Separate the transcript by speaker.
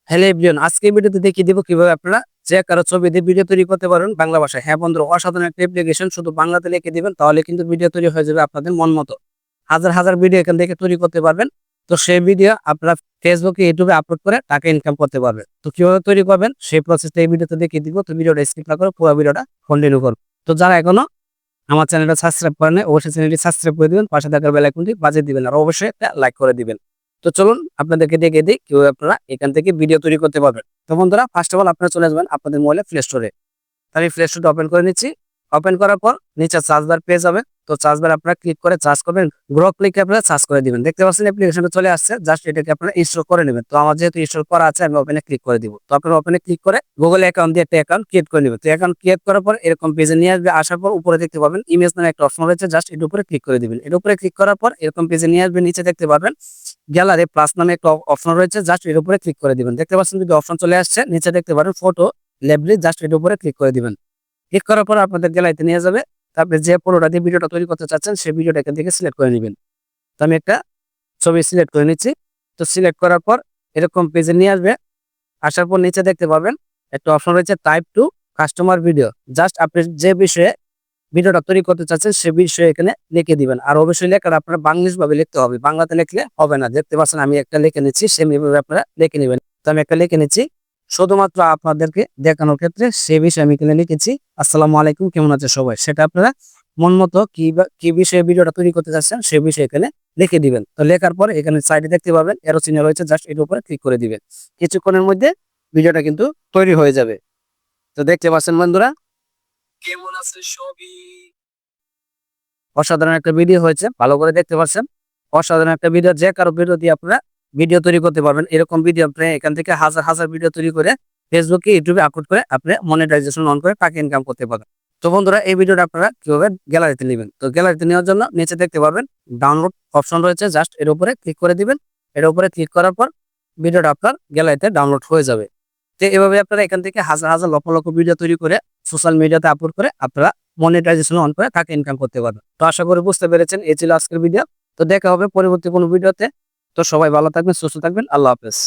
Speaker 1: Hello everyone, আজকে ভিডিওতে দেখিয়ে দিব কিভাবে আপনারা যে কারো ছবি দিয়ে ভিডিও তৈরি করতে পারেন বাংলা ভাষায়। হ্যাঁ বন্ধুরা, অসাধারণ একটা অ্যাপ্লিকেশন, শুধু বাংলাতে লিখে দিবেন তাহলে কিন্তু ভিডিও তৈরি হয়ে যাবে আপনাদের মন মতো। হাজার হাজার ভিডিও এখান থেকে তৈরি করতে পারবেন। তো সেই ভিডিও আপনারা ফেসবুকে, ইউটিউবে আপলোড করে টাকা ইনকাম করতে পারবেন। তো কিভাবে তৈরি করবেন সেই প্রসেসটা এই ভিডিওতে দেখিয়ে দিব। তো ভিডিওটা স্কিপ না করে পুরো ভিডিওটা কন্টিনিউ করুন। তো যারা এখনো আমার চ্যানেলটা সাবস্ক্রাইব করেন নাই, অবশ্যই চ্যানেলটি সাবস্ক্রাইব করে দিবেন, পাশে থাকা বেল আইকনটি বাজিয়ে দিবেন আর অবশ্যই একটা লাইক করে দিবেন। তো চলুন আপনাদেরকে দেখে দিই কিভাবে আপনারা এখান থেকে ভিডিও তৈরি করতে পারবেন। তো বন্ধুরা, ফার্স্ট অফ অল আপনারা চলে আসবেন আপনাদের মোবাইলে প্লে স্টোরে। আমি প্লে স্টোরটা ওপেন করে নিচ্ছি। ওপেন করার পর নিচে চার্জ বার পেয়ে যাবেন। তো চার্জ বার আপনারা ক্লিক করে চার্জ করবেন, গ্রো ক্লিকে আপনারা চার্জ করে দিবেন। দেখতে পাচ্ছেন অ্যাপ্লিকেশনটা চলে আসছে, জাস্ট এটাকে আপনারা ইনস্টল করে নেবেন। তো আমার যেহেতু ইনস্টল করা আছে আমি ওপেনে ক্লিক করে দিব। তো আপনারা ওপেনে ক্লিক করে গুগল অ্যাকাউন্ট দিয়ে একটা অ্যাকাউন্ট ক্রিয়েট করে নেবেন। তো অ্যাকাউন্ট ক্রিয়েট করার পর এরকম পেজে নিয়ে আসবে। আসার পর উপরে দেখতে পাবেন ইমেজ নামে একটা অপশন রয়েছে, জাস্ট এর উপরে ক্লিক করে দিবেন। এর উপরে ক্লিক করার পর এরকম পেজে নিয়ে আসবে। নিচে দেখতে পাবেন গ্যালারি প্লাস নামে একটা অপশন রয়েছে, জাস্ট এর উপরে ক্লিক করে দিবেন। দেখতে পাচ্ছেন যদি অপশন চলে আসছে, নিচে দেখতে পারেন ফটো লাইব্রেরি, জাস্ট এর উপরে ক্লিক করে দিবেন। ক্লিক করার পর আপনাদের গ্যালারিতে নিয়ে যাবে। তারপরে যে ফটোটা দিয়ে ভিডিওটা তৈরি করতে চাচ্ছেন সেই ভিডিওটা এখান থেকে সিলেক্ট করে নেবেন। তো আমি একটা ছবি সিলেক্ট করে নিচ্ছি। তো সিলেক্ট করার পর এরকম পেজে নিয়ে আসবে। আসার পর নিচে দেখতে পাবেন একটা অপশন রয়েছে type to customer video, just আপনি যে বিষয়ে ভিডিওটা তৈরি করতে চাচ্ছেন সে বিষয়ে এখানে লিখে দিবেন। আর অবশ্যই লেখাটা আপনার বাংলিশ ভাবে লিখতে হবে, বাংলাতে লিখলে হবে না। দেখতে পাচ্ছেন আমি একটা লিখে নিচ্ছি, সেমভাবে আপনারা লিখে নেবেন। তো আমি একটা লিখে নিচ্ছি শুধুমাত্র আপনাদেরকে দেখানোর ক্ষেত্রে, সে বিষয়ে আমি এখানে লিখেছি আসসালামু আলাইকুম, কেমন আছে সবাই। সেটা আপনারা মন মতো কি বিষয়ে ভিডিওটা তৈরি করতে চাচ্ছেন সে বিষয়ে এখানে লিখে দিবেন। তো লেখার পর এখানে সাইডে দেখতে পাবেন এরো চিহ্ন রয়েছে, জাস্ট এর উপরে ক্লিক করে দিবেন। কিছুক্ষণের মধ্যে ভিডিওটা কিন্তু তৈরি হয়ে যাবে। তো দেখতে পাচ্ছেন বন্ধুরা, কেমন আছে সবই, অসাধারণ একটা ভিডিও হয়েছে, ভালো করে দেখতে পাচ্ছেন। অসাধারণ একটা ভিডিও, যে কারো ভিডিও দিয়ে আপনারা ভিডিও তৈরি করতে পারবেন। এরকম ভিডিও আপনি এখান থেকে হাজার হাজার ভিডিও তৈরি করে ফেসবুকে, ইউটিউবে আপলোড করে আপনি মনিটাইজেশন অন করে টাকা ইনকাম করতে পারবেন। তো বন্ধুরা, এই ভিডিওটা আপনারা কিভাবে গ্যালারিতে নেবেন, তো গ্যালারিতে নেওয়ার জন্য নিচে দেখতে পাবেন ডাউনলোড অপশন রয়েছে, জাস্ট এর উপরে ক্লিক করে দিবেন। এর উপরে ক্লিক করার পর ভিডিওটা আপনার গ্যালারিতে ডাউনলোড হয়ে যাবে। তো এভাবে আপনারা এখান থেকে হাজার হাজার লক্ষ লক্ষ ভিডিও তৈরি করে সোশ্যাল মিডিয়াতে আপলোড করে আপনারা মনিটাইজেশন অন করে টাকা ইনকাম করতে পারবেন। তো আশা করি বুঝতে পেরেছেন, এই ছিল আজকের ভিডিও। তো দেখা হবে পরবর্তী কোনো ভিডিওতে। তো সবাই ভালো থাকবেন, সুস্থ থাকবেন, আল্লাহ হাফেজ।